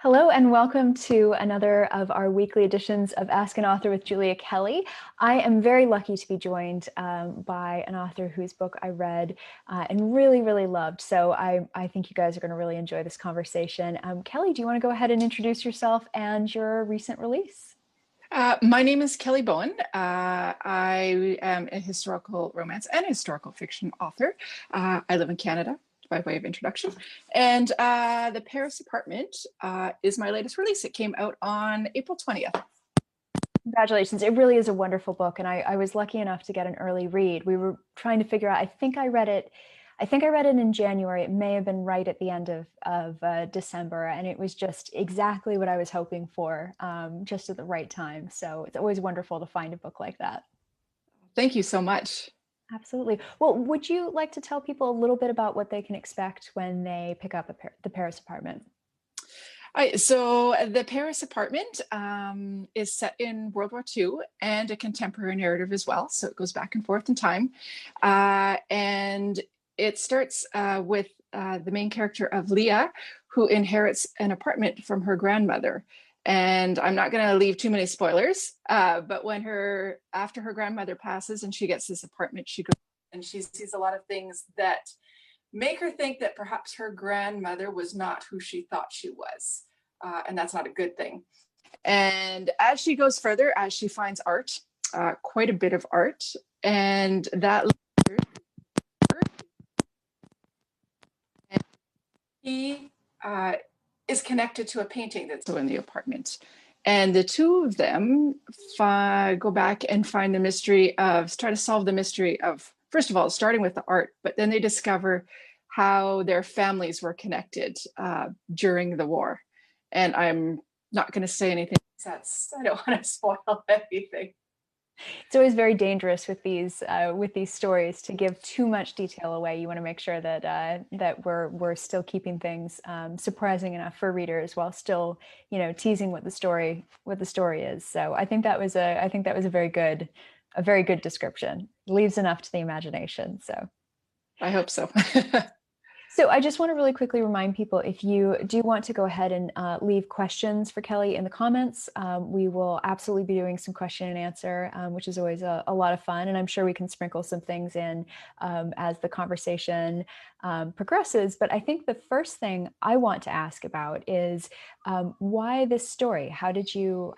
Hello and welcome to another of our weekly editions of Ask an Author with Julia Kelly. I am very lucky to be joined by an author whose book I read and really loved. So I think you guys are going to really enjoy this conversation. Kelly, do you want to go ahead and introduce yourself and your recent release? My name is Kelly Bowen. I am a historical romance and historical fiction author. I live in Canada, by way of introduction. And The Paris Apartment is my latest release. It came out on April 20th. Congratulations. It really is a wonderful book. And I was lucky enough to get an early read. We were trying to figure out, I think I read it in January. It may have been right at the end of December. And it was just exactly what I was hoping for, just at the right time. So it's always wonderful to find a book like that. Thank you so much. Absolutely. Well, would you like to tell people a little bit about what they can expect when they pick up The Paris Apartment? So The Paris Apartment is set in World War II and a contemporary narrative as well. So it goes back and forth in time. And it starts with the main character of Leah, who inherits an apartment from her grandmother. And I'm not going to leave too many spoilers, but after her grandmother passes and she gets this apartment, she goes and she sees a lot of things that make her think that perhaps her grandmother was not who she thought she was. And that's not a good thing. And as she goes further, as she finds art, quite a bit of art, and that he is connected to a painting that's in the apartment. And the two of them go back and try to solve the mystery of, first of all, starting with the art, but then they discover how their families were connected during the war. And I'm not going to say anything. I don't want to spoil anything. It's always very dangerous with these stories to give too much detail away. You want to make sure that we're still keeping things surprising enough for readers while still, teasing what the story is. So I think that was a very good description. Leaves enough to the imagination. So I hope so. So I just want to really quickly remind people, if you do want to go ahead and leave questions for Kelly in the comments, we will absolutely be doing some question and answer, which is always a lot of fun. And I'm sure we can sprinkle some things in as the conversation progresses. But I think the first thing I want to ask about is why this story? How did you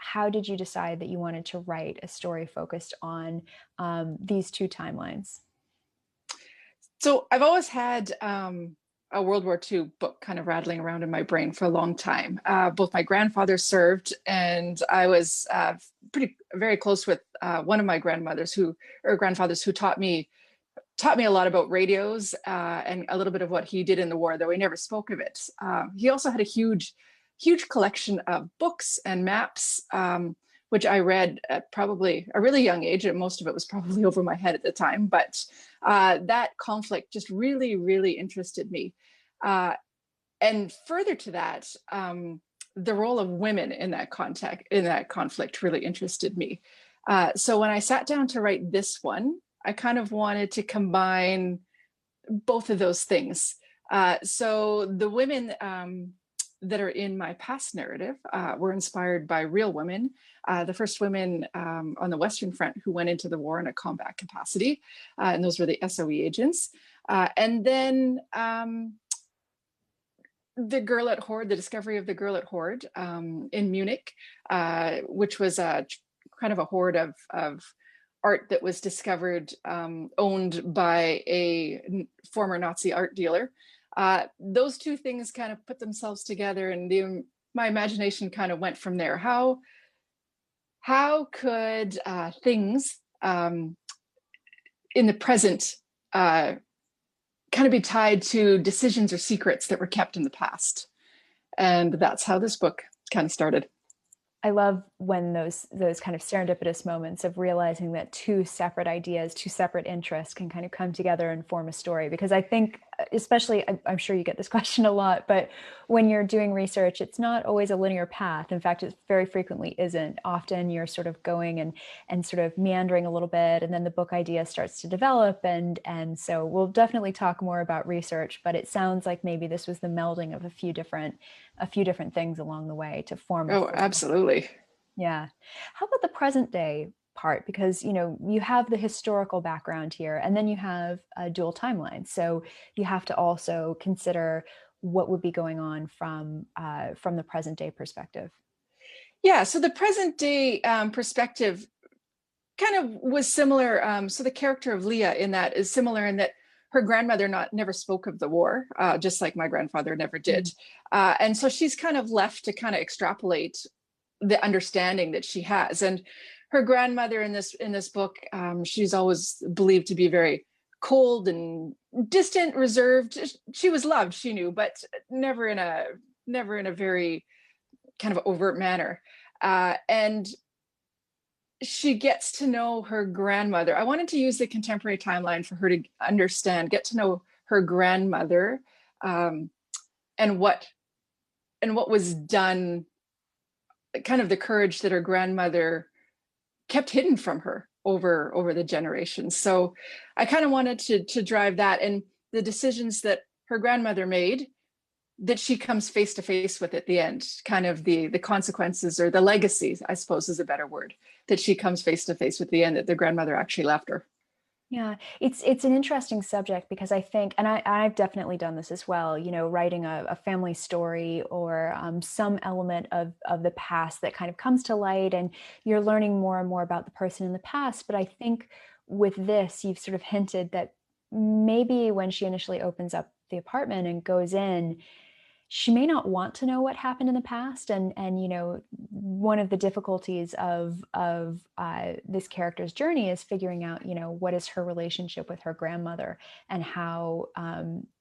decide that you wanted to write a story focused on these two timelines? So I've always had a World War II book kind of rattling around in my brain for a long time. Both my grandfather served, and I was very close with one of my grandfathers who taught me a lot about radios and a little bit of what he did in the war, though he never spoke of it. He also had a huge collection of books and maps, which I read at probably a really young age, and most of it was probably over my head at the time. But that conflict just really interested me. And further to that, the role of women in that conflict really interested me. So when I sat down to write this one, I kind of wanted to combine both of those things. So the women that are in my past narrative were inspired by real women, the first women on the Western Front who went into the war in a combat capacity, and those were the SOE agents. And then the Girl at Hoard, the discovery of the Girl at Hoard in Munich, which was kind of a hoard of art that was discovered, owned by a former Nazi art dealer. Those two things kind of put themselves together, and my imagination kind of went from there. How could things in the present kind of be tied to decisions or secrets that were kept in the past? And that's how this book kind of started. I love when those kind of serendipitous moments of realizing that two separate ideas, two separate interests can kind of come together and form a story. Because I think especially, I'm sure you get this question a lot, but when you're doing research, it's not always a linear path. In fact, it very frequently isn't. Often you're sort of going and sort of meandering a little bit, and then the book idea starts to develop. And so we'll definitely talk more about research, but it sounds like maybe this was the melding of a few different things along the way to form a Oh, full book. absolutely. Yeah. How about the present day part? Because, you have the historical background here, and then you have a dual timeline. So you have to also consider what would be going on from the present day perspective. Yeah, so the present day perspective kind of was similar. So the character of Leah in that is similar in that her grandmother not never spoke of the war, just like my grandfather never did. Mhm. And so she's kind of left to kind of extrapolate the understanding that she has. And her grandmother in this book, she's always believed to be very cold and distant, reserved. She was loved, she knew, but never in a very kind of overt manner. And she gets to know her grandmother. I wanted to use the contemporary timeline for her to understand, get to know her grandmother, um, and what was done, kind of the courage that her grandmother kept hidden from her over the generations. So I kind of wanted to drive that and the decisions that her grandmother made, that she comes face to face with at the end, kind of the consequences or the legacy, I suppose is a better word, that she comes face to face with the end that the grandmother actually left her. Yeah, it's an interesting subject because I think, and I've definitely done this as well, writing a family story or some element of the past that kind of comes to light, and you're learning more and more about the person in the past. But I think with this, you've sort of hinted that maybe when she initially opens up the apartment and goes in, she may not want to know what happened in the past, and one of the difficulties of this character's journey is figuring out what is her relationship with her grandmother, and how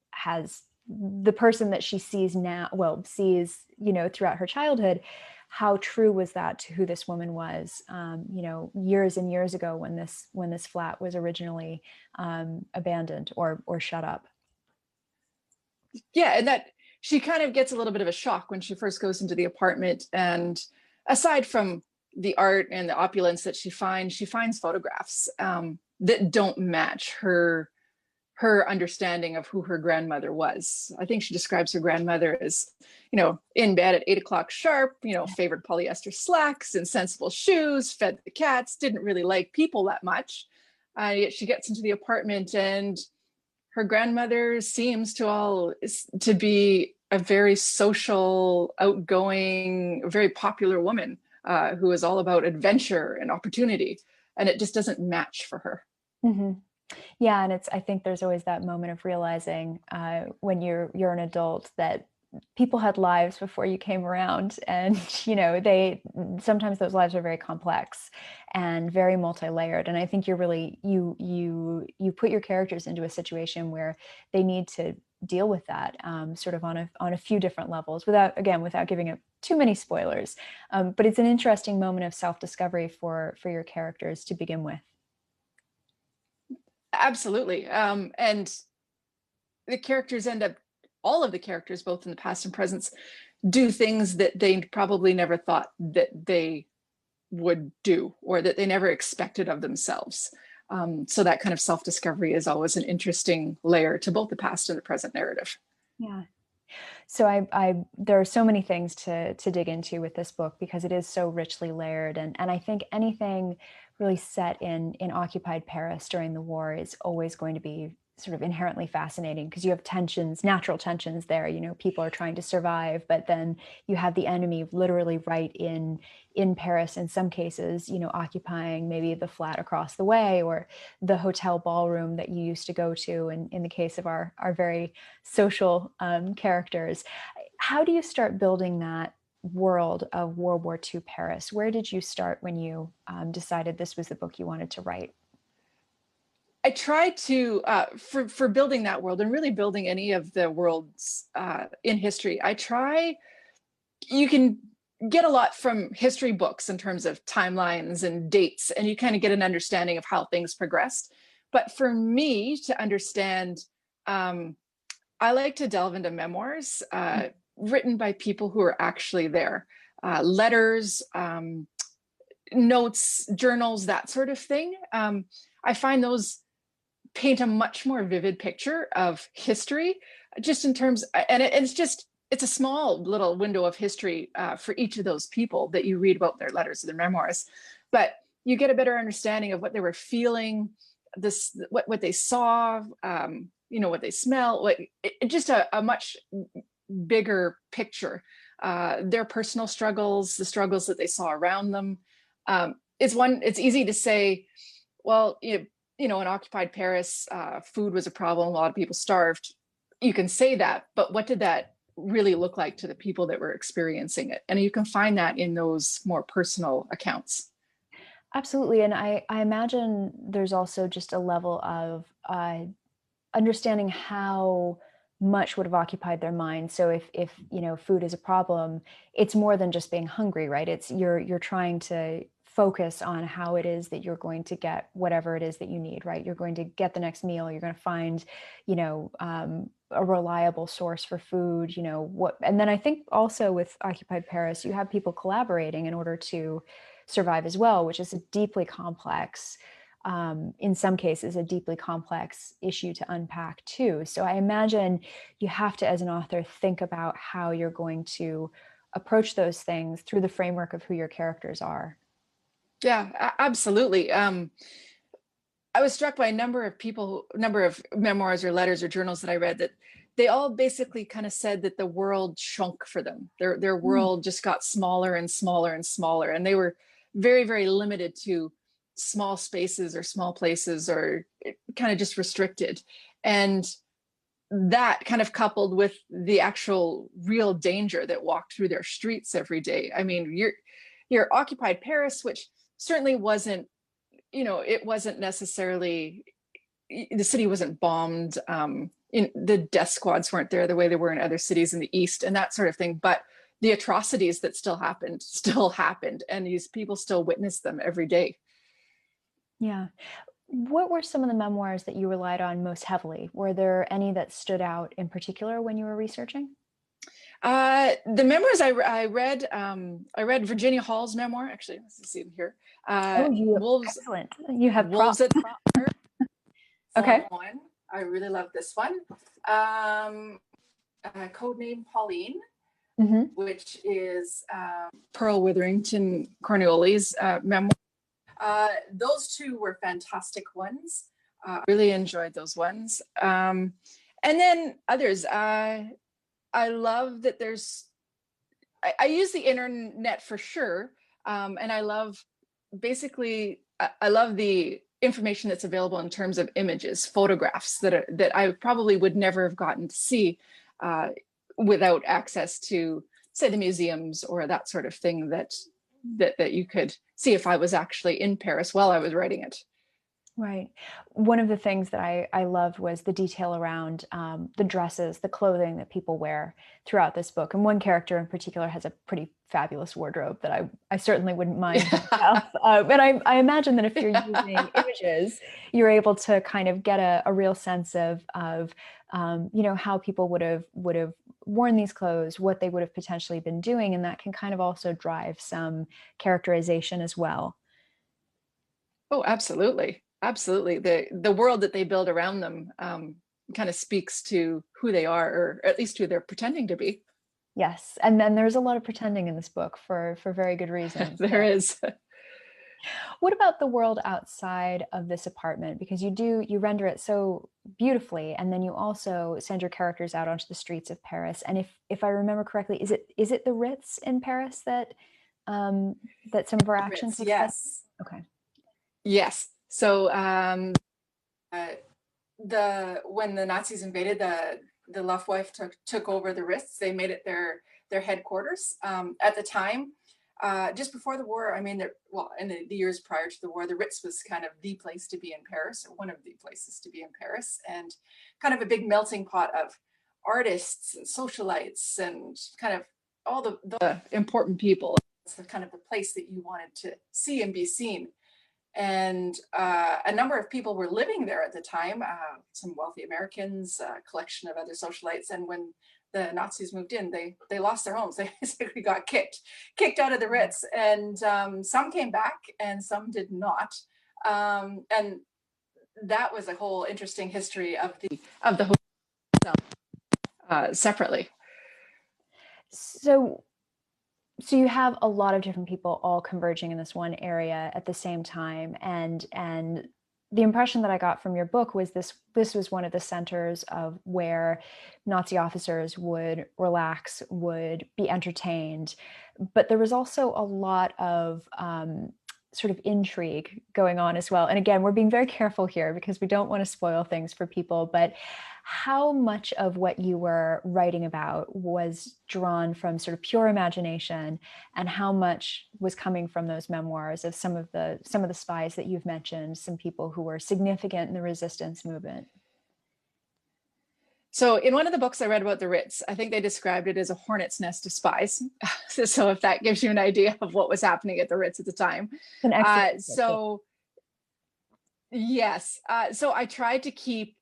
has the person that she sees now, well, sees throughout her childhood, how true was that to who this woman was, years and years ago when this flat was originally abandoned or shut up. Yeah, and that she kind of gets a little bit of a shock when she first goes into the apartment. And aside from the art and the opulence that she finds photographs that don't match her understanding of who her grandmother was. I think she describes her grandmother as, in bed at 8 o'clock sharp, favored polyester slacks and sensible shoes, fed the cats, didn't really like people that much. Yet she gets into the apartment and her grandmother seems to be a very social, outgoing, very popular woman who is all about adventure and opportunity, and it just doesn't match for her. Hmm. Yeah, and I think there's always that moment of realizing when you're an adult that people had lives before you came around, and they sometimes those lives are very complex and very multi-layered. And I think you're really you put your characters into a situation where they need to deal with that, sort of on a few different levels, without giving it too many spoilers. But it's an interesting moment of self-discovery for your characters to begin with. Absolutely. And the characters end up, all of the characters, both in the past and present, do things that they probably never thought that they would do or that they never expected of themselves. So that kind of self-discovery is always an interesting layer to both the past and the present narrative. Yeah. So there are so many things to dig into with this book because it is so richly layered, and I think anything really set in occupied Paris during the war is always going to be sort of inherently fascinating because you have tensions, natural tensions there. People are trying to survive, but then you have the enemy literally right in Paris in some cases, occupying maybe the flat across the way or the hotel ballroom that you used to go to. And in the case of our very social characters, how do you start building that world of World War II Paris? Where did you start when you decided this was the book you wanted to write? I try to for building that world and really building any of the worlds in history. You can get a lot from history books in terms of timelines and dates, and you kind of get an understanding of how things progressed. But for me to understand I like to delve into memoirs written by people who are actually there, letters, notes, journals, that sort of thing. I find those paint a much more vivid picture of history, just in terms, and it's a small little window of history for each of those people that you read about their letters or their memoirs, but you get a better understanding of what they were feeling, what they saw, what they smell, just a much bigger picture. Their personal struggles, the struggles that they saw around them. It's easy to say, well, in occupied Paris, food was a problem. A lot of people starved. You can say that, but what did that really look like to the people that were experiencing it? And you can find that in those more personal accounts. Absolutely. And I imagine there's also just a level of understanding how much would have occupied their mind. So if food is a problem, it's more than just being hungry, right? It's you're trying to focus on how it is that you're going to get whatever it is that you need, right? You're going to get the next meal. You're going to find, a reliable source for food, and then I think also with occupied Paris, you have people collaborating in order to survive as well, which is a deeply complex, in some cases, a deeply complex issue to unpack too. So I imagine you have to, as an author, think about how you're going to approach those things through the framework of who your characters are. Yeah, absolutely. I was struck by a number of memoirs or letters or journals that I read, that they all basically kind of said that the world shrunk for them. Their world just got smaller and smaller and smaller, and they were very, very limited to small spaces or small places, or kind of just restricted. And that kind of coupled with the actual real danger that walked through their streets every day. I mean, you're occupied Paris, which certainly wasn't, it wasn't necessarily, the city wasn't bombed. The death squads weren't there the way they were in other cities in the East and that sort of thing. But the atrocities that still happened. And these people still witness them every day. Yeah. What were some of the memoirs that you relied on most heavily? Were there any that stood out in particular when you were researching? The memoirs I read Virginia Hall's memoir. Actually, let's see them here. Oh, you Wolves, excellent. You have Wolves props. at the Bar. Okay. One. I really love this one. Codename Pauline, which is Pearl Witherington Cornelius' memoir. Those two were fantastic ones. Really enjoyed those ones. And then others. I love that I use the internet for sure. And I love I love the information that's available in terms of images, photographs that I probably would never have gotten to see without access to, say, the museums or that sort of thing that you could see if I was actually in Paris while I was writing it. Right. One of the things that I loved was the detail around the dresses, the clothing that people wear throughout this book. And one character in particular has a pretty fabulous wardrobe that I certainly wouldn't mind myself. But I imagine that if you're using images, you're able to kind of get a real sense of how people would have worn these clothes, what they would have potentially been doing. And that can kind of also drive some characterization as well. Oh, absolutely. Absolutely. The world that they build around them kind of speaks to who they are, or at least who they're pretending to be. Yes. And then there's a lot of pretending in this book for very good reasons. There is. What about the world outside of this apartment? Because you render it so beautifully, and then you also send your characters out onto the streets of Paris. And if I remember correctly, is it the Ritz in Paris that that some of our action takes place? Yes. Okay. Yes. So when the Nazis invaded, the Luftwaffe took over the Ritz. They made it their headquarters. At the time, just before the war, I mean, in the years prior to the war, the Ritz was kind of the place to be in Paris, or one of the places to be in Paris, and kind of a big melting pot of artists and socialites and kind of all the important people. It's kind of the place that you wanted to see and be seen. And a number of people were living there at the time, some wealthy Americans, a collection of other socialites. And when the Nazis moved in, they lost their homes. They basically got kicked out of the Ritz. And some came back and some did not. And that was a whole interesting history of the hotel separately. So you have a lot of different people all converging in this one area at the same time, and the impression that I got from your book was this was one of the centers of where Nazi officers would relax, would be entertained, but there was also a lot of sort of intrigue going on as well. And again, we're being very careful here because we don't want to spoil things for people, but how much of what you were writing about was drawn from sort of pure imagination, and how much was coming from those memoirs of some of the spies that you've mentioned, some people who were significant in the resistance movement? So in one of the books I read about the Ritz, I think they described it as a hornet's nest of spies. So if that gives you an idea of what was happening at the Ritz at the time. An excellent so yes, so I tried to keep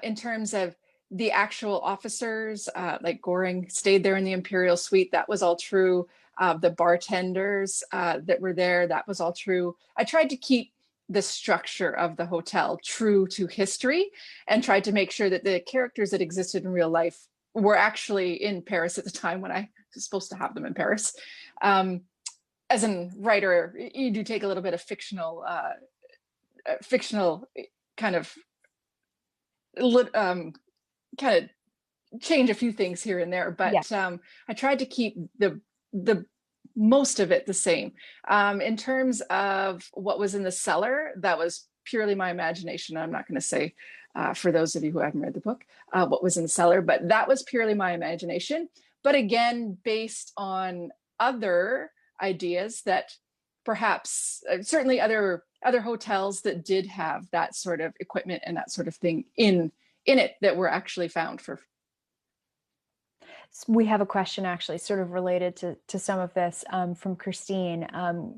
in terms of the actual officers, like Goring stayed there in the Imperial Suite. That was all true. The bartenders that were there, that was all true. I tried to keep the structure of the hotel true to history and tried to make sure that the characters that existed in real life were actually in Paris at the time when I was supposed to have them in Paris. As a writer, you do take a little bit of fictional kind of change a few things here and there, but yeah. I tried to keep the most of it the same. In terms of what was in the cellar, that was purely my imagination. I'm not going to say for those of you who haven't read the book what was in the cellar, but that was purely my imagination. But again, based on other ideas that perhaps certainly other hotels that did have that sort of equipment and that sort of thing in it that were actually found for. We have a question actually sort of related to some of this from Christine.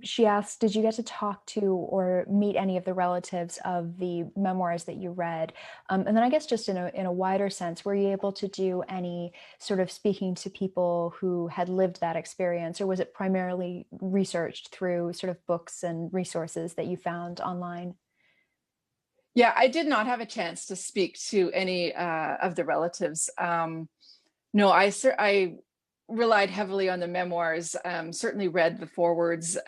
She asked, did you get to talk to or meet any of the relatives of the memoirs that you read? And then I guess just in a wider sense, were you able to do any sort of speaking to people who had lived that experience, or was it primarily researched through sort of books and resources that you found online? Yeah, I did not have a chance to speak to any of the relatives. No, I relied heavily on the memoirs, certainly read the forewords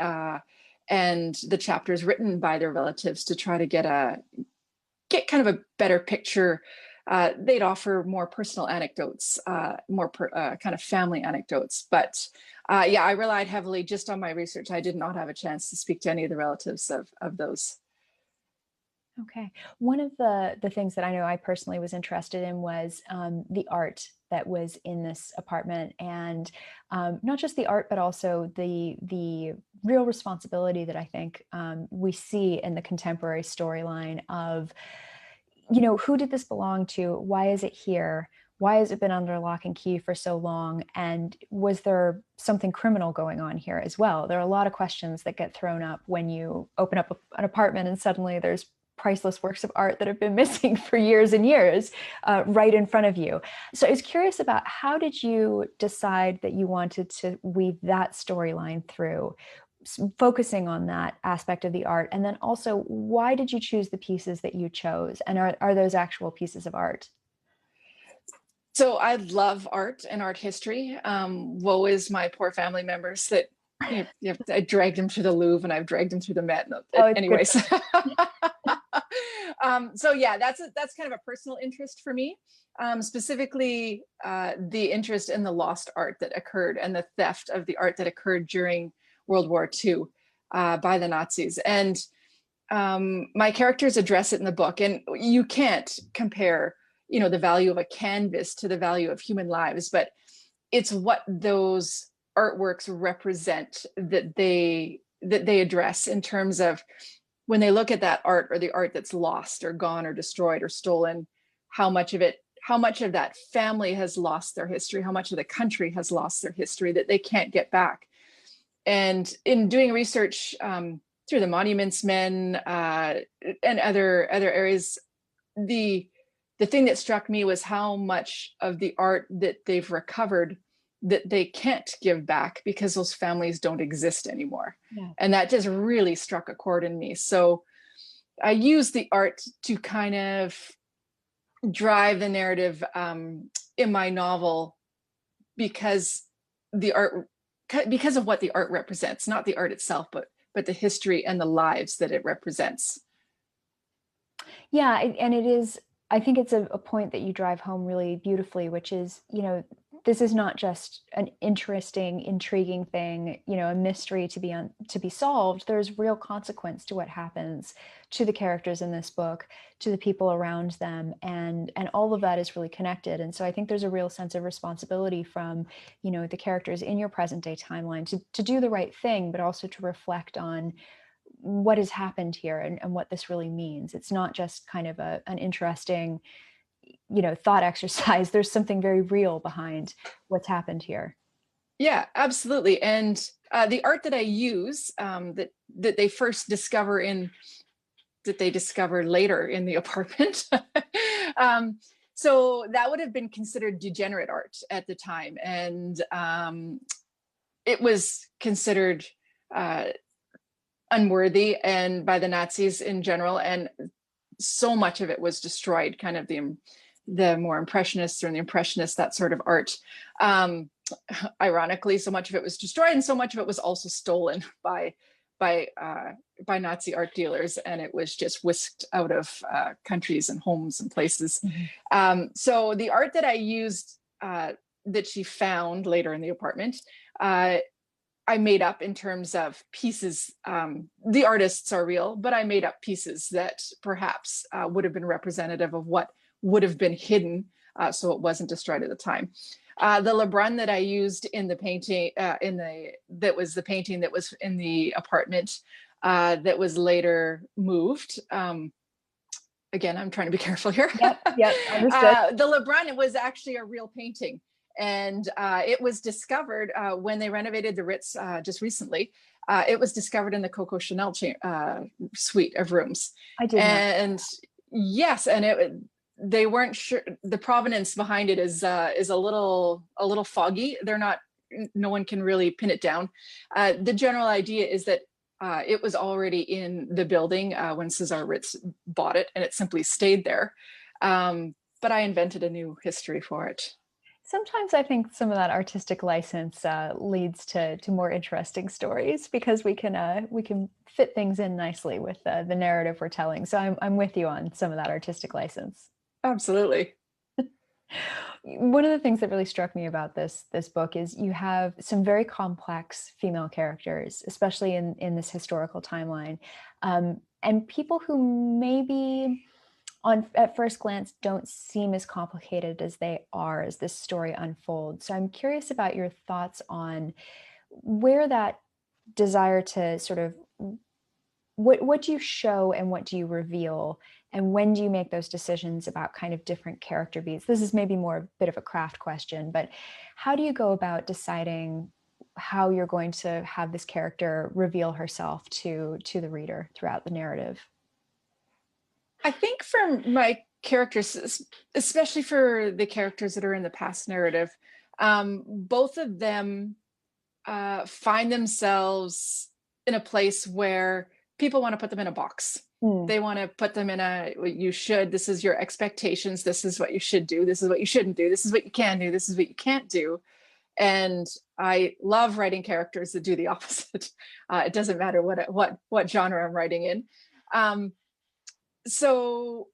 and the chapters written by their relatives to try to get kind of a better picture. They'd offer more personal anecdotes, more kind of family anecdotes. But yeah, I relied heavily just on my research. I did not have a chance to speak to any of the relatives of those. Okay. One of the things that I know I personally was interested in was the art that was in this apartment, and not just the art, but also the real responsibility that I think we see in the contemporary storyline of, you know, who did this belong to? Why is it here? Why has it been under lock and key for so long? And was there something criminal going on here as well? There are a lot of questions that get thrown up when you open up an apartment and suddenly there's priceless works of art that have been missing for years and years right in front of you. So I was curious about, how did you decide that you wanted to weave that storyline through, focusing on that aspect of the art? And then also, why did you choose the pieces that you chose? And are those actual pieces of art? So I love art and art history. Woe is my poor family members that I dragged them through the Louvre and I've dragged them through the Met. Anyways. So yeah, that's kind of a personal interest for me. Specifically, the interest in the lost art that occurred and the theft of the art that occurred during World War II by the Nazis. And my characters address it in the book. And you can't compare, the value of a canvas to the value of human lives, but it's what those artworks represent that they address in terms of when they look at that art, or the art that's lost or gone or destroyed or stolen, how much of that family has lost their history, how much of the country has lost their history that they can't get back. And in doing research through the Monuments Men and other areas, the thing that struck me was how much of the art that they've recovered that they can't give back because those families don't exist anymore. Yeah. And that just really struck a chord in me. So I use the art to kind of drive the narrative in my novel because the art, because of what the art represents, not the art itself, but the history and the lives that it represents. Yeah, and it is, I think it's a point that you drive home really beautifully, which is, this is not just an interesting, intriguing thing, a mystery to be solved. There's real consequence to what happens to the characters in this book, to the people around them, and all of that is really connected. And so I think there's a real sense of responsibility from, the characters in your present day timeline to do the right thing, but also to reflect on what has happened here and what this really means. It's not just kind of an interesting, thought exercise. There's something very real behind what's happened here. Yeah, absolutely. And the art that I use that they first discover that they discover later in the apartment. So that would have been considered degenerate art at the time. And it was considered unworthy and by the Nazis in general. And so much of it was destroyed, kind of the more impressionists or the impressionists, that sort of art. Ironically, so much of it was destroyed and so much of it was also stolen by Nazi art dealers, and it was just whisked out of countries and homes and places. Mm-hmm. So the art that I used that she found later in the apartment, I made up in terms of pieces. The artists are real, but I made up pieces that perhaps would have been representative of what would have been hidden, so it wasn't destroyed at the time. The Lebrun that I used in the painting, that was the painting that was in the apartment that was later moved. Again, I'm trying to be careful here. Yep, understood. The Lebrun was actually a real painting. And it was discovered when they renovated the Ritz just recently. It was discovered in the Coco Chanel suite of rooms. I did. And yes, and they weren't sure. The provenance behind it is a little foggy. No one can really pin it down. The general idea is that it was already in the building when Cesar Ritz bought it, and it simply stayed there. But I invented a new history for it. Sometimes I think some of that artistic license leads to more interesting stories because we can fit things in nicely with the narrative we're telling. So I'm with you on some of that artistic license. Absolutely. One of the things that really struck me about this book is you have some very complex female characters, especially in this historical timeline, and people who maybe at first glance don't seem as complicated as they are as this story unfolds. So I'm curious about your thoughts on where that desire to sort of what do you show and what do you reveal, and when do you make those decisions about kind of different character beats? This is maybe more a bit of a craft question, but how do you go about deciding how you're going to have this character reveal herself to the reader throughout the narrative? I think for my characters, especially for the characters that are in the past narrative, both of them find themselves in a place where people want to put them in a box. They want to put them in this is your expectations. This is what you should do. This is what you shouldn't do. This is what you can do. This is what you can't do. And I love writing characters that do the opposite. It doesn't matter what genre I'm writing in. So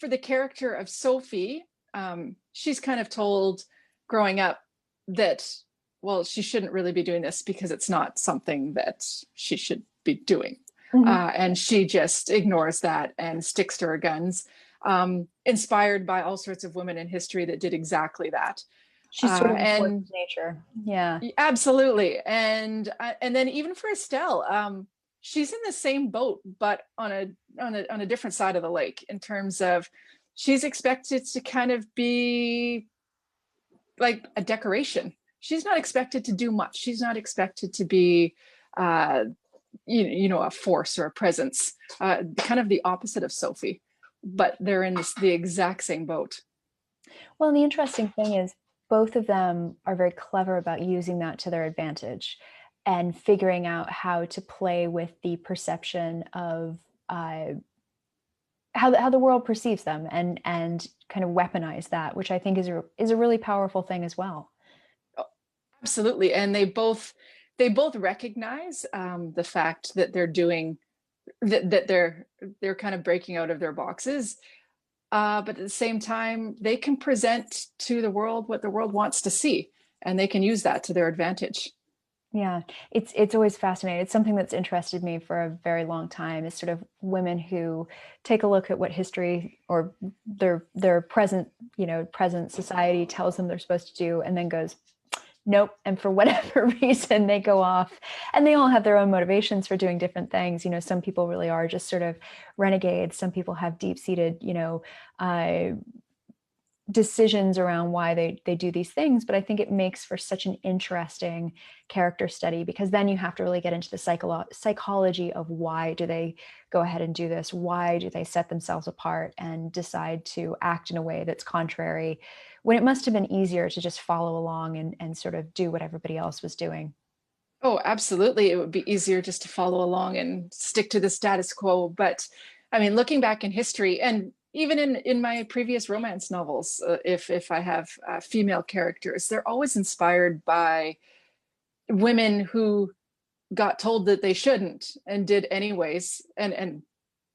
for the character of Sophie, she's kind of told growing up that, well, she shouldn't really be doing this because it's not something that she should be doing. Mm-hmm. And she just ignores that and sticks to her guns, inspired by all sorts of women in history that did exactly that. She's sort of and nature. Yeah, absolutely. And then even for Estelle, she's in the same boat, but on a different side of the lake in terms of she's expected to kind of be like a decoration. She's not expected to do much. She's not expected to be a force or a presence, kind of the opposite of Sophie, but they're in the exact same boat. Well, and the interesting thing is both of them are very clever about using that to their advantage and figuring out how to play with the perception of how the world perceives them, and kind of weaponize that, which I think is a really powerful thing as well. Oh, absolutely, and they both recognize the fact that they're doing that they're kind of breaking out of their boxes, but at the same time, they can present to the world what the world wants to see, and they can use that to their advantage. Yeah, it's always fascinating. It's something that's interested me for a very long time, is sort of women who take a look at what history or their present, present society tells them they're supposed to do, and then goes, nope. And for whatever reason, they go off, and they all have their own motivations for doing different things. Some people really are just sort of renegades. Some people have deep-seated, decisions around why they do these things. But I think it makes for such an interesting character study, because then you have to really get into the psychology of why do they go ahead and do this? Why do they set themselves apart and decide to act in a way that's contrary, when it must have been easier to just follow along and sort of do what everybody else was doing? Oh, absolutely. It would be easier just to follow along and stick to the status quo. But I mean, looking back in history, and even in my previous romance novels, if I have female characters, they're always inspired by women who got told that they shouldn't and did anyways, and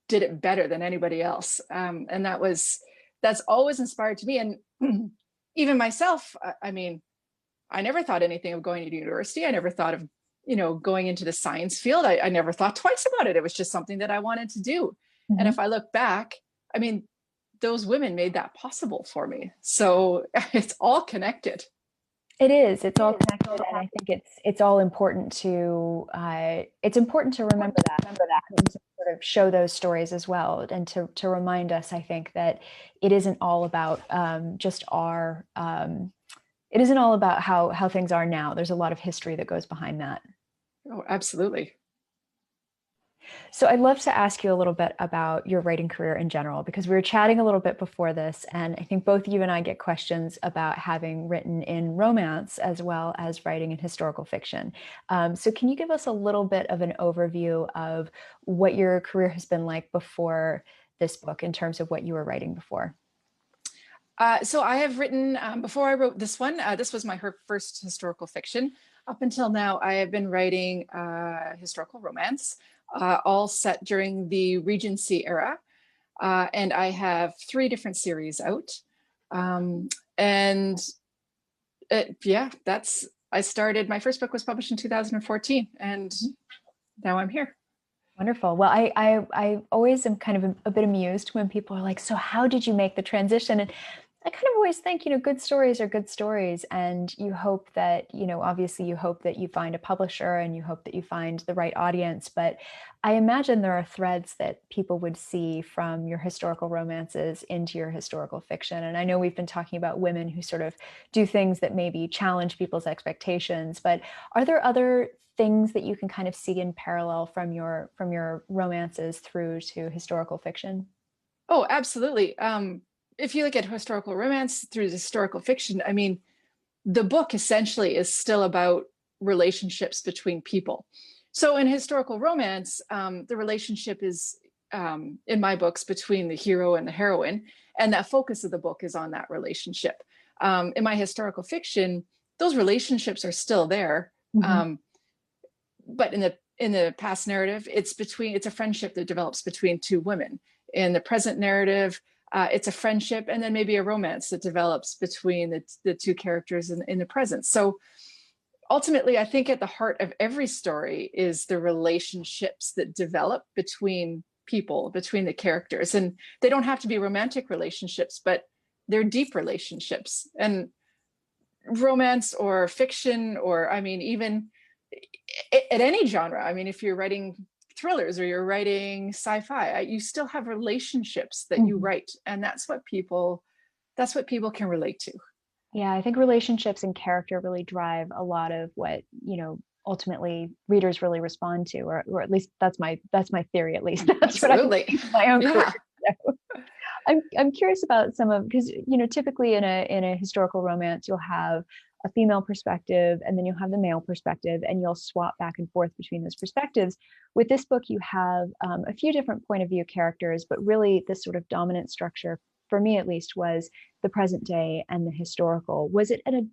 did it better than anybody else. And that's always inspired to me. And even myself, I mean, I never thought anything of going to university. I never thought of, going into the science field. I never thought twice about it. It was just something that I wanted to do. And Mm-hmm. if I look back, I mean, those women made that possible for me. So it's all connected. It is. It's all connected, and I think it's all important to it's important to remember that, and to sort of show those stories as well, and to remind us, I think, that it isn't all about just our it isn't all about how things are now. There's a lot of history that goes behind that. Oh, absolutely. So I'd love to ask you a little bit about your writing career in general, because we were chatting a little bit before this, and I think both you and I get questions about having written in romance as well as writing in historical fiction. So can you give us a little bit of an overview of what your career has been like before this book, in terms of what you were writing before? So I have written, before I wrote this one, this was my first historical fiction. Up until now, I have been writing historical romance, all set during the Regency era. And I have 3 different series out. And yeah, I started, my first book was published in 2014, and now I'm here. Wonderful. Well, I always am kind of a bit amused when people are like, so how did you make the transition? And I kind of always think, good stories are good stories. And you hope that, obviously you hope that you find a publisher, and you hope that you find the right audience. But I imagine there are threads that people would see from your historical romances into your historical fiction. And I know we've been talking about women who sort of do things that maybe challenge people's expectations, but are there other things that you can kind of see in parallel from your romances through to historical fiction? Oh, absolutely. If you look at historical romance through historical fiction, I mean, the book essentially is still about relationships between people. So in historical romance, the relationship is, in my books, between the hero and the heroine, and that focus of the book is on that relationship. In my historical fiction, those relationships are still there, Mm-hmm. but in the past narrative, it's a friendship that develops between 2 women. In the present narrative, it's a friendship and then maybe a romance that develops between the 2 characters in the present. So ultimately, I think at the heart of every story is the relationships that develop between people, between the characters. And they don't have to be romantic relationships, but they're deep relationships. And romance or fiction, or I mean, even at any genre, I mean, if you're writing thrillers or you're writing sci-fi, you still have relationships that you Mm-hmm. write. And that's what people can relate to. Yeah, I think relationships and character really drive a lot of what, ultimately readers really respond to, or at least that's my theory. At least that's what I Absolutely. think of my own career. Yeah. So I'm curious about some of, because typically in a historical romance you'll have a female perspective and then you'll have the male perspective, and you'll swap back and forth between those perspectives. With this book, you have a few different point of view characters, but really this sort of dominant structure, for me at least, was the present day and the historical. Was it an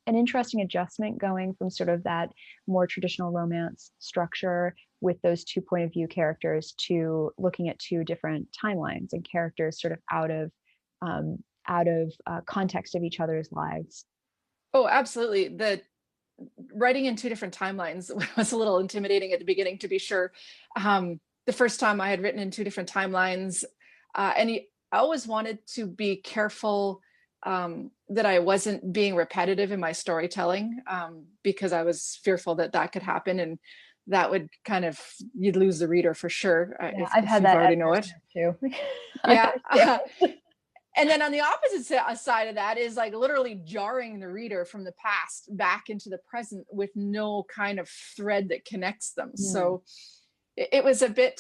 interesting adjustment going from sort of that more traditional romance structure with those two point of view characters to looking at two different timelines and characters sort of out of context of each other's lives? Oh, absolutely. The writing in two different timelines was a little intimidating at the beginning, to be sure. The first time I had written in two different timelines, I always wanted to be careful that I wasn't being repetitive in my storytelling, because I was fearful that that could happen, and that would kind of, you'd lose the reader for sure, Yeah, I've if had you've that already know it. too. I Yeah. understand. And then on the opposite side of that is like literally jarring the reader from the past back into the present with no kind of thread that connects them. Hmm. So it was a bit,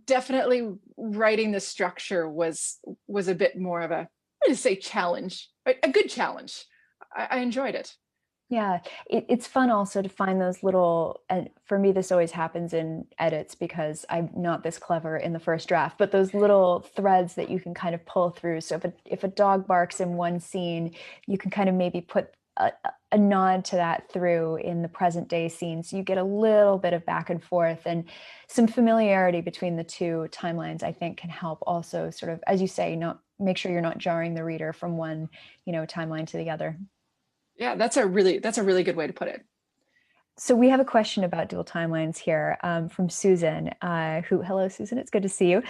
definitely writing the structure was a bit more of a, I'm going to say challenge, a good challenge. I enjoyed it. Yeah, it's fun also to find those little, and for me, this always happens in edits because I'm not this clever in the first draft, but those little threads that you can kind of pull through. So if a dog barks in one scene, you can kind of maybe put a nod to that through in the present day scene. So you get a little bit of back and forth, and some familiarity between the two timelines, I think, can help also sort of, as you say, not make sure you're not jarring the reader from one, timeline to the other. Yeah, that's a really good way to put it. So we have a question about dual timelines here, from Susan, hello, Susan, it's good to see you.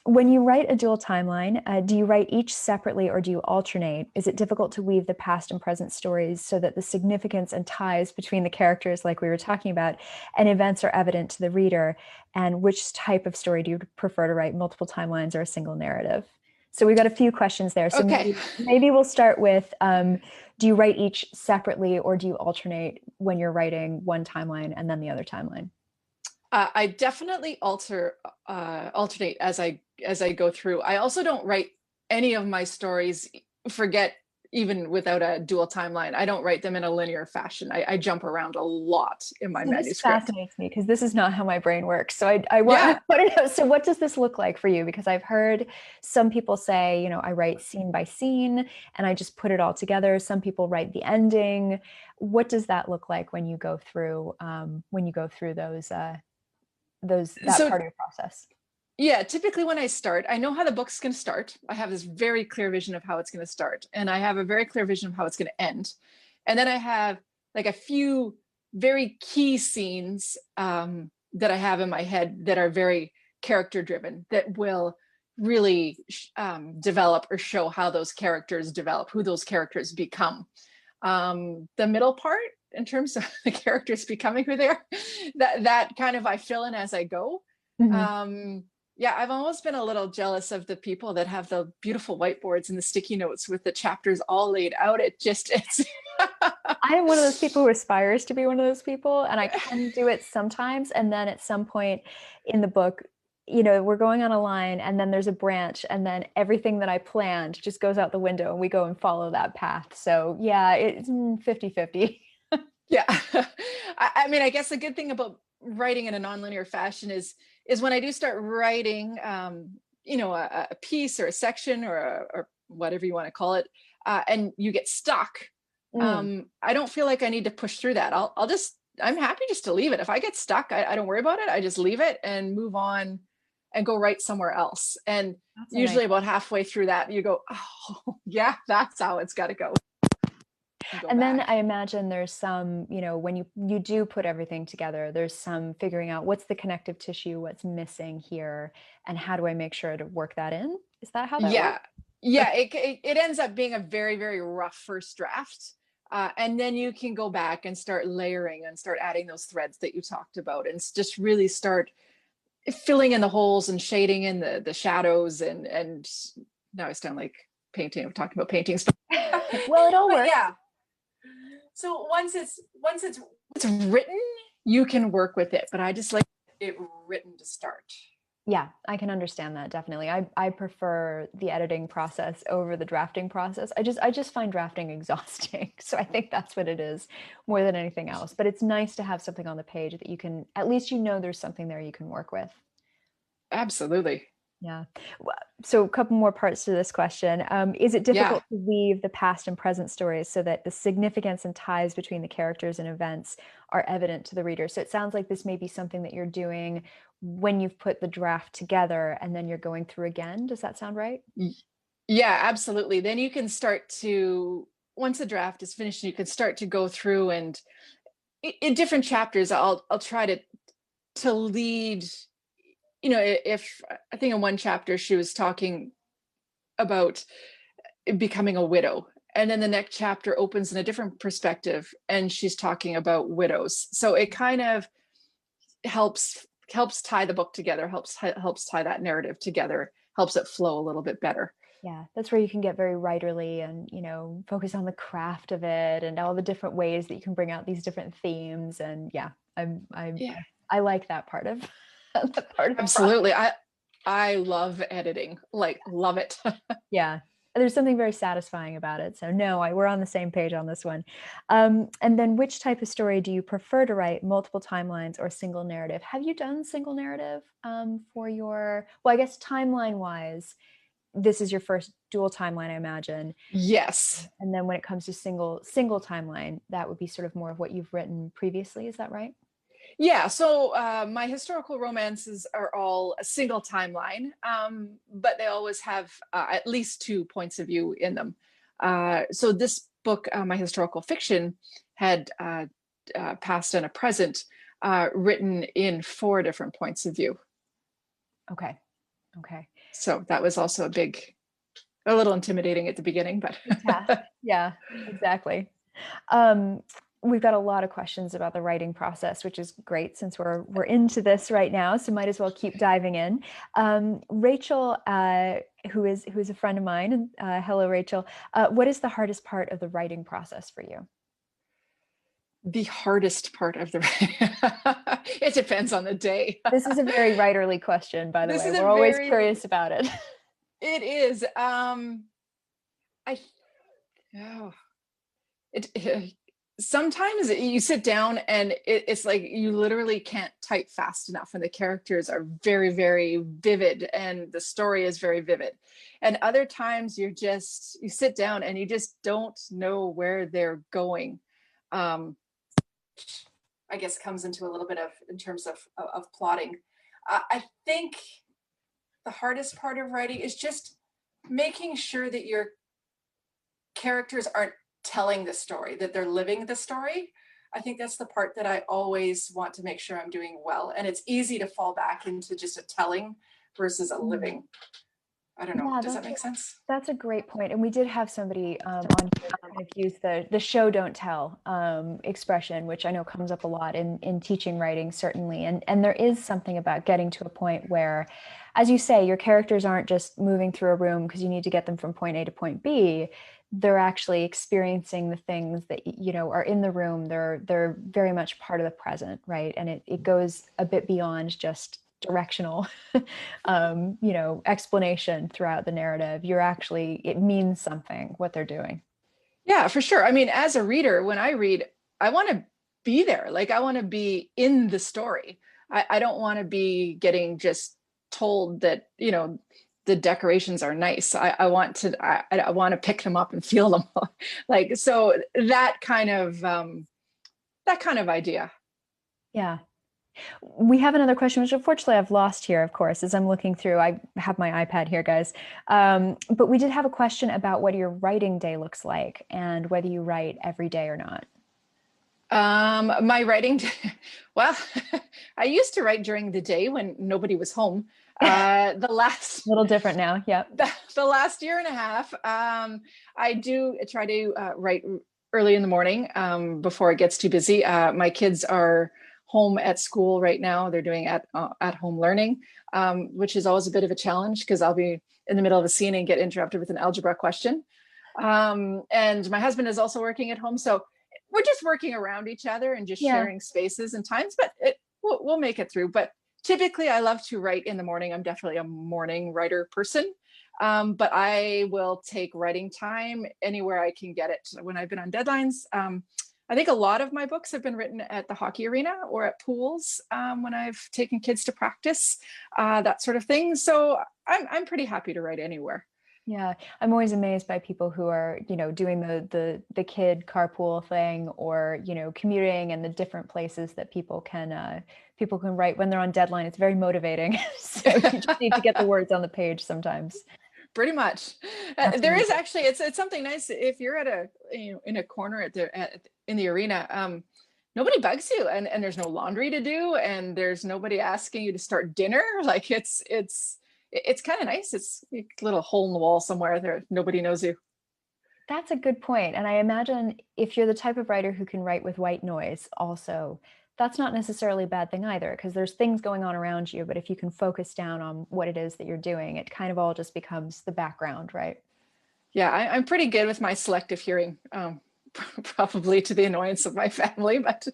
When you write a dual timeline, do you write each separately or do you alternate? Is it difficult to weave the past and present stories so that the significance and ties between the characters, like we were talking about, and events are evident to the reader? And which type of story do you prefer to write, multiple timelines or a single narrative? So we've got a few questions there. So Okay. maybe we'll start with, do you write each separately or do you alternate when you're writing one timeline and then the other timeline? I definitely alternate as I go through. I also don't write any of my stories, forget, even without a dual timeline, I don't write them in a linear fashion. I jump around a lot in my So this manuscript. fascinates me because this is not how my brain works. So I Yeah. want to know, so what does this look like for you? Because I've heard some people say, I write scene by scene and I just put it all together. Some people write the ending. What does that look like when you go through that So part of your process? yeah, typically when I start, I know how the book's going to start. I have this very clear vision of how it's going to start, and I have a very clear vision of how it's going to end. And then I have like a few very key scenes that I have in my head that are very character driven, that will really develop or show how those characters develop, who those characters become. The middle part, in terms of the characters becoming who they are, that kind of I fill in as I go. Mhm. Um, yeah, I've always been a little jealous of the people that have the beautiful whiteboards and the sticky notes with the chapters all laid out. It's I am one of those people who aspires to be one of those people, and I can do it sometimes. And then at some point in the book, we're going on a line, and then there's a branch, and then everything that I planned just goes out the window, and we go and follow that path. So yeah, it's 50-50. yeah. I mean, I guess the good thing about writing in a nonlinear fashion is when I do start writing, a piece or a section or whatever you want to call it, and you get stuck. Mm. I don't feel like I need to push through that. I'm happy just to leave it. If I get stuck, I don't worry about it. I just leave it and move on and go write somewhere else. And That's a nice. usually about halfway through that, you go, oh yeah, that's how it's got to go. And go And then back. I imagine there's some, when you do put everything together, there's some figuring out what's the connective tissue, what's missing here, and how do I make sure to work that in? Is that how that works? Yeah. Yeah. It ends up being a very, very rough first draft. And then you can go back and start layering and start adding those threads that you talked about, and just really start filling in the holes and shading in the shadows, and now I sound like painting. I'm talking about paintings. Well, it all But works. yeah. So once it's it's written, you can work with it, but I just like it written to start. Yeah, I can understand that definitely. I prefer the editing process over the drafting process. I just find drafting exhausting. So I think that's what it is more than anything else. But it's nice to have something on the page that you can, at least you know there's something there you can work with. Absolutely. Yeah. So a couple more parts to this question. Is it Yeah. difficult to weave the past and present stories so that the significance and ties between the characters and events are evident to the reader? So it sounds like this may be something that you're doing when you've put the draft together and then you're going through again. Does that sound right? Yeah, absolutely. Then you can start to, once the draft is finished, you can start to go through and in different chapters, I'll try to lead, if I think in one chapter she was talking about becoming a widow. And then the next chapter opens in a different perspective and she's talking about widows. So it kind of helps tie the book together, helps tie that narrative together, helps it flow a little bit better. Yeah, that's where you can get very writerly and, focus on the craft of it and all the different ways that you can bring out these different themes. And yeah, Yeah, I like that part of that part of the process. absolutely. I love editing, like love it. Yeah. There's something very satisfying about it. So no, we're on the same page on this one. And then which type of story do you prefer to write, multiple timelines or single narrative? Have you done single narrative for your, well, I guess timeline wise, this is your first dual timeline, I imagine. Yes. And then when it comes to single timeline, that would be sort of more of what you've written previously. Is that right? Yeah, so my historical romances are all a single timeline, but they always have at least two points of view in them. So this book, my historical fiction, had past and a present, written in four different points of view. Okay. Okay. So that was also a little intimidating at the beginning, but Task. Yeah, exactly. Um, we've got a lot of questions about the writing process, which is great since we're into this right now. So might as well keep diving in. Rachel, who is a friend of mine, hello Rachel. What is the hardest part of the writing process for you? the hardest part of the it depends on the day. This is a very writerly question, by the This way. is a We're always very curious about it. it is I oh, it sometimes you sit down and it's like you literally can't type fast enough and the characters are very very vivid and the story is very vivid, and other times you sit down and you just don't know where they're going. I guess comes into a little bit of in terms of plotting. I think the hardest part of writing is just making sure that your characters aren't telling the story, that they're living the story. I think that's the part that I always want to make sure I'm doing well. And it's easy to fall back into just a telling versus a Mm. living. I don't know. Yeah, Does that make sense? that's a great point. And we did have somebody on here that kind of use the show don't tell expression, which I know comes up a lot in teaching writing, certainly. And there is something about getting to a point where, as you say, your characters aren't just moving through a room because you need to get them from point A to point B. They're actually experiencing the things that are in the room. They're very much part of the present, right? And it goes a bit beyond just directional explanation throughout the narrative. It means something what they're doing. Yeah, for sure. I mean, as a reader, when I read, I want to be there. Like I want to be in the story. I don't want to be getting just told that, the decorations are nice. I want to pick them up and feel them. Like, so that kind of idea. Yeah. We have another question, which unfortunately I've lost here, of course, as I'm looking through. I have my iPad here, guys. But we did have a question about what your writing day looks like and whether you write every day or not. My writing, well, I used to write during the day when nobody was home. The last A little different now. Yep. the last year and a half, I do try to write early in the morning before it gets too busy. My kids are home at school right now. They're doing at home learning, which is always a bit of a challenge because I'll be in the middle of a scene and get interrupted with an algebra question. And my husband is also working at home, so we're just working around each other and just Yeah. sharing spaces and times, but we'll make it through. But typically I love to write in the morning. I'm definitely a morning writer person. But I will take writing time anywhere I can get it. When I've been on deadlines, I think a lot of my books have been written at the hockey arena or at pools, when I've taken kids to practice, that sort of thing. So I'm pretty happy to write anywhere. Yeah, I'm always amazed by people who are, doing the kid carpool thing, or, commuting, and the different places that people can write when they're on deadline. It's very motivating. So you just need to get the words on the page sometimes. Pretty much. There is Absolutely. actually, it's something nice if you're at in a corner in the arena. Nobody bugs you, and there's no laundry to do, and there's nobody asking you to start dinner. Like it's kind of nice. It's a little hole in the wall somewhere there. Nobody knows you. That's a good point. And I imagine if you're the type of writer who can write with white noise also, that's not necessarily a bad thing either, because there's things going on around you. But if you can focus down on what it is that you're doing, it kind of all just becomes the background, right? Yeah, I'm pretty good with my selective hearing, probably to the annoyance of my family, but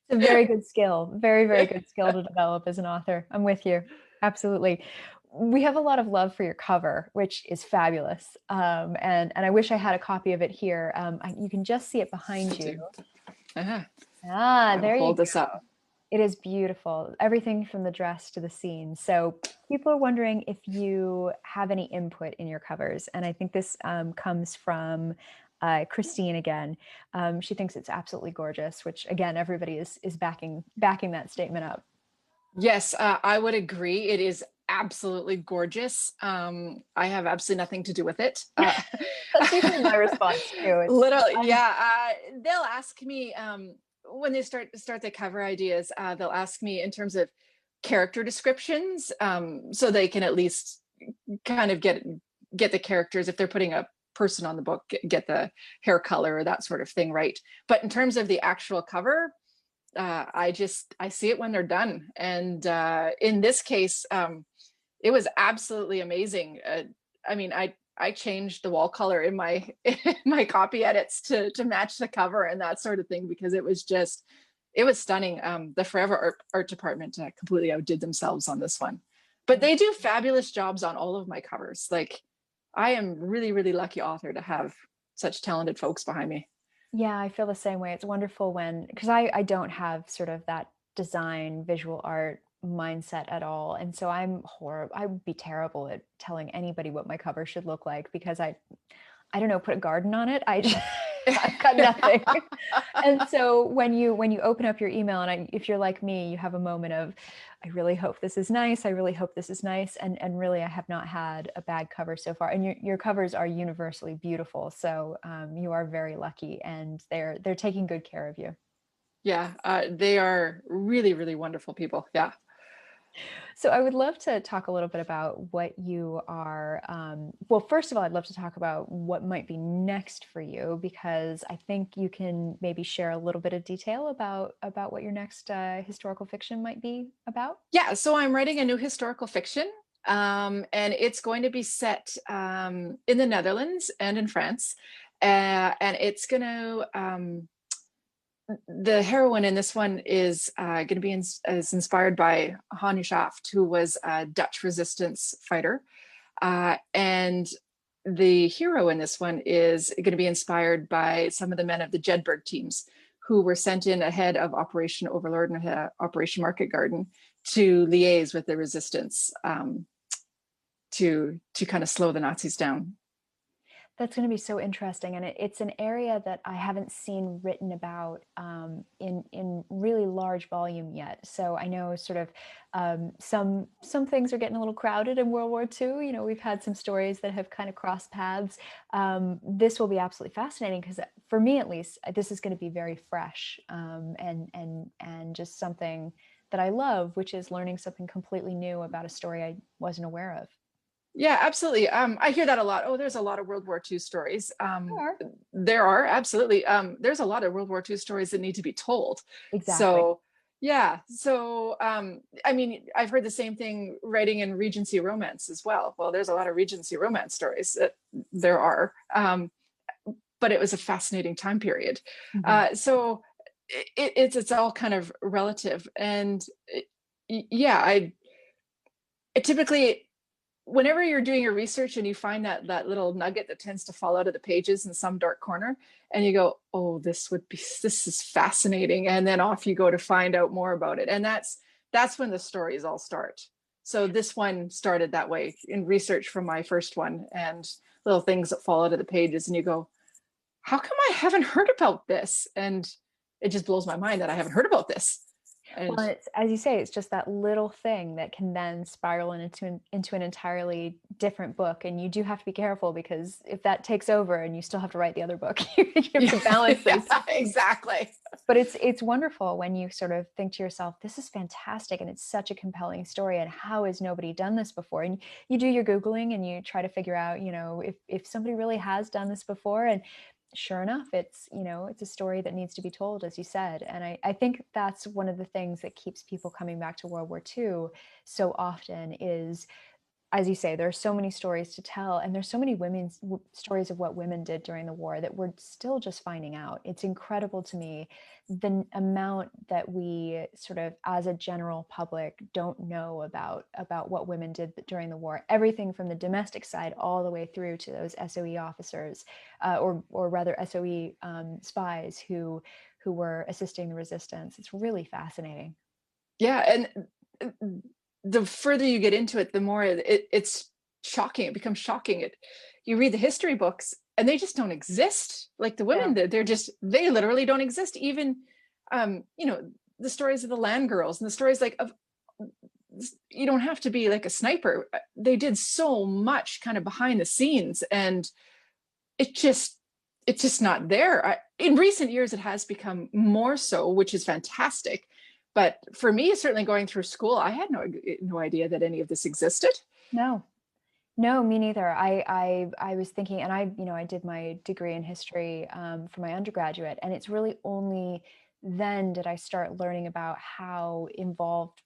It's a very good skill, very, very good skill to develop as an author. I'm with you. Absolutely. We have a lot of love for your cover, which is fabulous. And I wish I had a copy of it here. You can just see it behind you. uh, Ah, I will there you hold go. this up. It is beautiful. Everything from the dress to the scene. So people are wondering if you have any input in your covers. And I think this comes from Christine again. She thinks it's absolutely gorgeous, which again, everybody is backing that statement up. Yes, I would agree. It is absolutely gorgeous. I have absolutely nothing to do with it. That's usually my response too. Literally, yeah. They'll ask me, when they start the cover ideas. They'll ask me in terms of character descriptions, so they can at least kind of get the characters, if they're putting a person on the book, get the hair color or that sort of thing right. But in terms of the actual cover, I see it when they're done. And in this case, it was absolutely amazing. I mean, I changed the wall color in my in my copy edits to match the cover and that sort of thing, because it was stunning. The Forever art department completely outdid themselves on this one, but they do fabulous jobs on all of my covers. Like, I am really, really lucky author to have such talented folks behind me. Yeah, I feel the same way. It's wonderful when, because I don't have sort of that design, visual art mindset at all. And so I'm horrible. I would be terrible at telling anybody what my cover should look like, because I don't know, put a garden on it. I've got nothing. And so when you open up your email, and if you're like me, you have a moment of, I really hope this is nice. I really hope this is nice. And really, I have not had a bad cover so far. And your covers are universally beautiful. So you are very lucky, and they're taking good care of you. Yeah, they are really, really wonderful people. Yeah. So I would love to talk a little bit about what you are. Well, first of all, I'd love to talk about what might be next for you, because I think you can maybe share a little bit of detail about what your next historical fiction might be about. Yeah, so I'm writing a new historical fiction, and it's going to be set, in the Netherlands and in France. And it's going to, the heroine in this one is going to be is inspired by Hanne Schaft, who was a Dutch resistance fighter. And the hero in this one is going to be inspired by some of the men of the Jedburgh teams, who were sent in ahead of Operation Overlord and Operation Market Garden to liaise with the resistance, to kind of slow the Nazis down. That's going to be so interesting, and it's an area that I haven't seen written about in really large volume yet. So I know sort of some things are getting a little crowded in World War II. We've had some stories that have kind of crossed paths. This will be absolutely fascinating, because for me at least, this is going to be very fresh, and just something that I love, which is learning something completely new about a story I wasn't aware of. Yeah, absolutely. I hear that a lot. Oh, there's a lot of World War II stories. Sure. There are, absolutely. There's a lot of World War II stories that need to be told. Exactly. So, yeah. So, I mean, I've heard the same thing writing in Regency romance as well. Well, there's a lot of Regency romance stories. There are. but it was a fascinating time period. Mhm. So it's all kind of relative. And yeah, I typically, whenever you're doing your research and you find that little nugget that tends to fall out of the pages in some dark corner, and you go, oh, this is fascinating, and then off you go to find out more about it, and that's when the stories all start. So this one started that way in research from my first one, and little things that fall out of the pages, and you go, how come I haven't heard about this? And it just blows my mind that I haven't heard about this. And Well, it's, as you say, it's just that little thing that can then spiral into an entirely different book. And you do have to be careful, because if that takes over and you still have to write the other book, you have yeah, to balance yeah, those. exactly. But it's wonderful when you sort of think to yourself, this is fantastic and it's such a compelling story, and how has nobody done this before? And you do your Googling and you try to figure out, if somebody really has done this before. And sure enough, it's a story that needs to be told, as you said. And I think that's one of the things that keeps people coming back to World War II so often is, as you say, there are so many stories to tell, and there's so many women's stories of what women did during the war that we're still just finding out. It's incredible to me the amount that we sort of, as a general public, don't know about what women did during the war. Everything from the domestic side all the way through to those SOE officers, or rather SOE spies who were assisting the resistance. It's really fascinating. Yeah, and the further you get into it, the more it's shocking. It becomes shocking. You read the history books, and they just don't exist. Like the women, No. they literally don't exist. Even, the stories of the land girls and the stories like of, you don't have to be like a sniper. They did so much kind of behind the scenes, and it just it's just not there. In recent years, it has become more so, which is fantastic. But for me, certainly going through school, I had no idea that any of this existed. No. No, me neither. I was thinking, and I did my degree in history for my undergraduate, and it's really only then did I start learning about how involved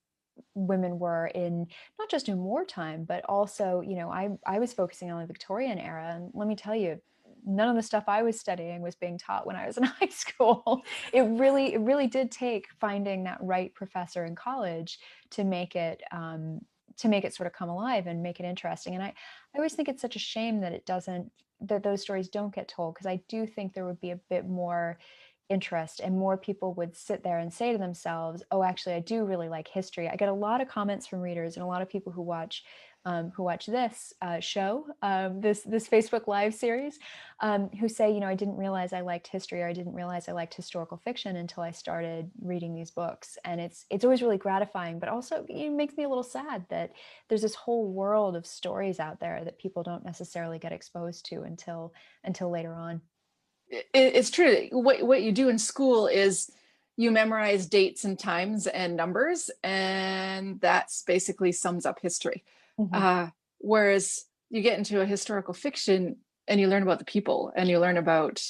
women were in, not just in wartime, but also, I was focusing on the Victorian era, and let me tell you, none of the stuff I was studying was being taught when I was in high school. It really did take finding that right professor in college to make it. To make it sort of come alive and make it interesting. And I always think it's such a shame that that those stories don't get told, because I do think there would be a bit more interest and more people would sit there and say to themselves, oh, actually, I do really like history. I get a lot of comments from readers and a lot of people who watch this show, this Facebook Live series, who say, I didn't realize I liked history, or I didn't realize I liked historical fiction until I started reading these books. And it's always really gratifying, but also it makes me a little sad that there's this whole world of stories out there that people don't necessarily get exposed to until later on. It's true. What you do in school is you memorize dates and times and numbers, and that's basically sums up history. Mhm. Uh, Whereas you get into a historical fiction and you learn about the people, and you learn about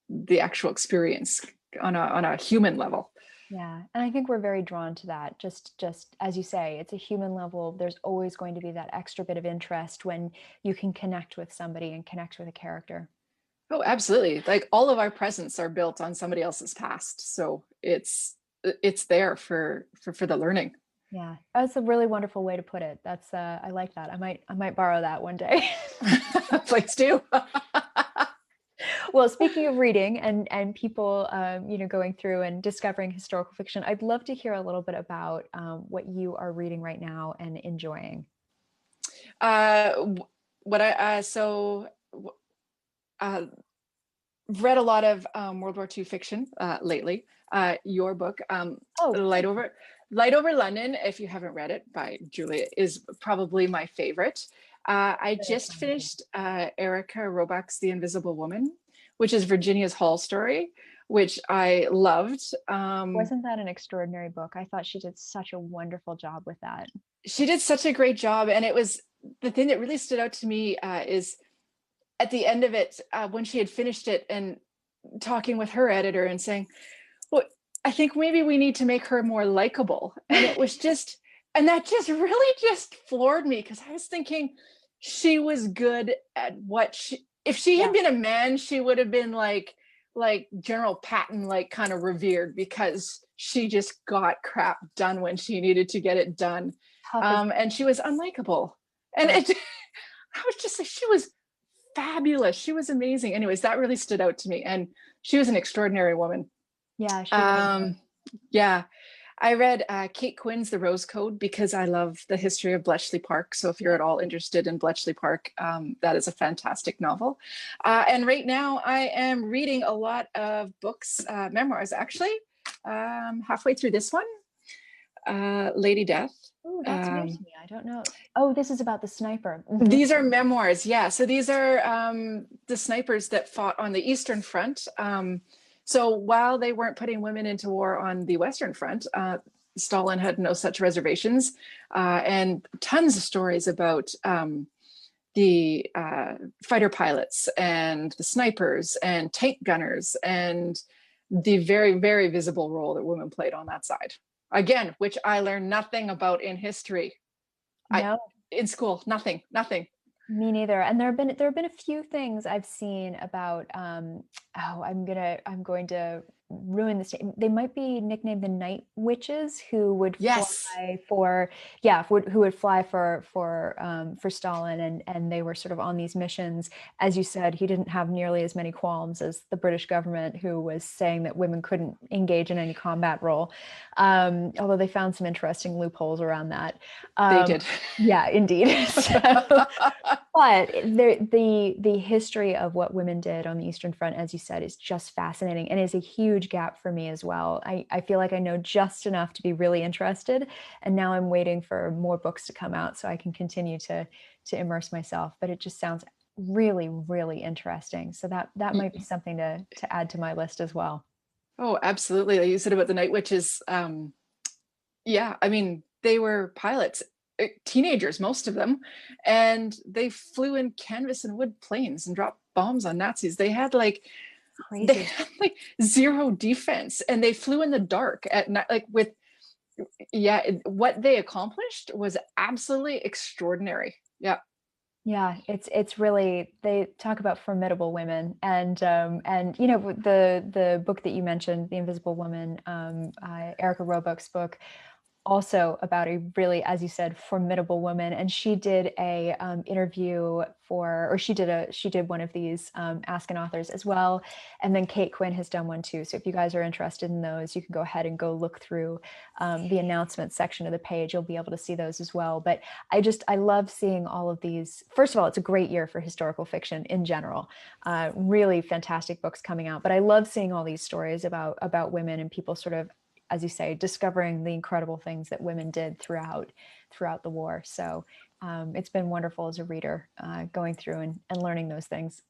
the actual experience on a human level. Yeah, and I think we're very drawn to that. Just as you say, it's a human level. There's always going to be that extra bit of interest when you can connect with somebody and connect with a character. Oh, absolutely. Like all of our presents are built on somebody else's past. So it's there for the learning. Yeah, that's a really wonderful way to put it. That's I like that. I might borrow that one day. Please do. Well, speaking of reading and people, going through and discovering historical fiction, I'd love to hear a little bit about what you are reading right now and enjoying. uh what I so uh read a lot of World War II fiction lately. Your book, Oh, Light Over Light Over London, if you haven't read it, by Julia, is probably my favorite. I very just kind of you. finished Erica Roebuck's The Invisible Woman, which is Virginia's Hall story, which I loved. Wasn't that an extraordinary book? I thought she did such a wonderful job with that. She did such a great job, and it was the thing that really stood out to me is at the end of it, when she had finished it, and talking with her editor and saying, well, I think maybe we need to make her more likable. And it was just, and that just really just floored me, because I was thinking she was good at what If she Yeah. had been a man, she would have been like General Patton, like kind of revered, because she just got crap done when she needed to get it done. Tough as And she was unlikable. And yeah. I was just like, she was fabulous. She was amazing. Anyways, that really stood out to me. And she was an extraordinary woman. Yeah, she really was. Um, yeah. I read Kate Quinn's The Rose Code because I love the history of Bletchley Park. So if you're Yeah. at all interested in Bletchley Park, that is a fantastic novel. And right now I am reading a lot of books, memoirs actually. Halfway through this one, Lady Death. Oh, that's new to Um, me. I don't know. Oh, this is about the sniper. these are memoirs, yeah. So these are the snipers that fought on the Eastern Front. So while they weren't putting women into war on the Western Front, Stalin had no such reservations, and tons of stories about the fighter pilots and the snipers and tank gunners and the very, very visible role that women played on that side. Again, which I learned nothing about in history. I No, in school, nothing. me neither. And there have been a few things I've seen about oh, I'm going to ruin this name. They might be nicknamed the Night Witches, who would Yes, fly for yeah, who would fly for Stalin, and they were sort of on these missions. As you said, he didn't have nearly as many qualms as the British government, who was saying that women couldn't engage in any combat role. Although they found some interesting loopholes around that. they Um, did. yeah, indeed. So but the history of what women did on the Eastern Front, as you said, is just fascinating and is a huge gap for me as well. I feel like I know just enough to be really interested, and now I'm waiting for more books to come out so I can continue to immerse myself. But it just sounds really, really interesting. So that might be something to add to my list as well. Oh, absolutely. Like you said about the Night Witches. Yeah, I mean, they were pilots, teenagers, most of them, and they flew in canvas and wood planes and dropped bombs on Nazis. They Crazy. had like zero defense, and they flew in the dark at night, like with yeah. What they accomplished was absolutely extraordinary. Yeah, Yeah, it's really they talk about formidable women, and you know the book that you mentioned, The Invisible Woman, Erica Roebuck's book, also about a really, as you said, formidable woman. And she did a interview for, or she did one of these Ask an Authors as well. And then Kate Quinn has done one too. So if you guys are interested in those, you can go ahead and go look through the announcements section of the page. You'll be able to see those as well. But I love seeing all of these. First of all, it's a great year for historical fiction in general. Really fantastic books coming out. But I love seeing all these stories about women and people sort of, as you say, discovering the incredible things that women did throughout the war. So it's been wonderful as a reader, going through and learning those things.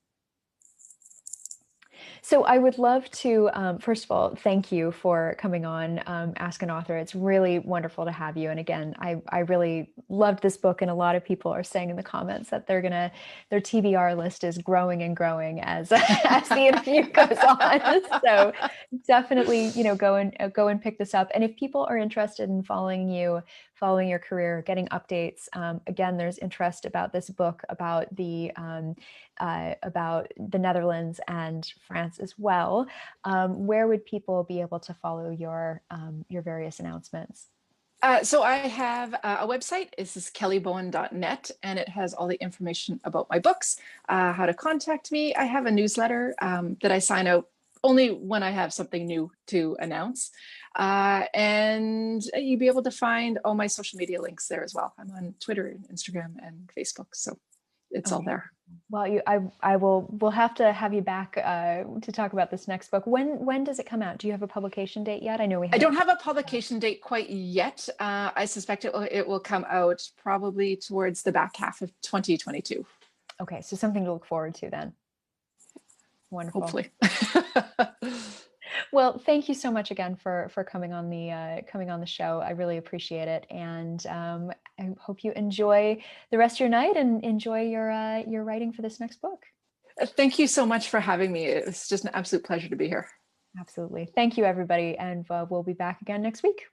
So I would love to, first of all, thank you for coming on Ask an Author. It's really wonderful to have you. And again, I really loved this book, and a lot of people are saying in the comments that their TBR list is growing and growing as as the interview goes on. So definitely, go and pick this up. And if people are interested in following your career, getting updates, again, there's interest about this book about the Netherlands and France as well. Where would people be able to follow your various announcements? So I have a website. This is kellybowen.net, and it has all the information about my books, how to contact me. I have a newsletter that I sign out only when I have something new to announce. And you'll be able to find all my social media links there as well. I'm on Twitter, Instagram, and Facebook. So it's all Okay. there. Well, we'll have to have you back to talk about this next book. When does it come out? Do you have a publication date yet? I know we I haven't. don't have a publication date quite yet. I suspect it will come out probably towards the back half of 2022. Okay, so something to look forward to then. Wonderful. Hopefully. Well, thank you so much again for coming on the show. I really appreciate it, and I hope you enjoy the rest of your night and enjoy your writing for this next book. Thank you so much for having me. It's just an absolute pleasure to be here. Absolutely. Thank you, everybody, and we'll be back again next week.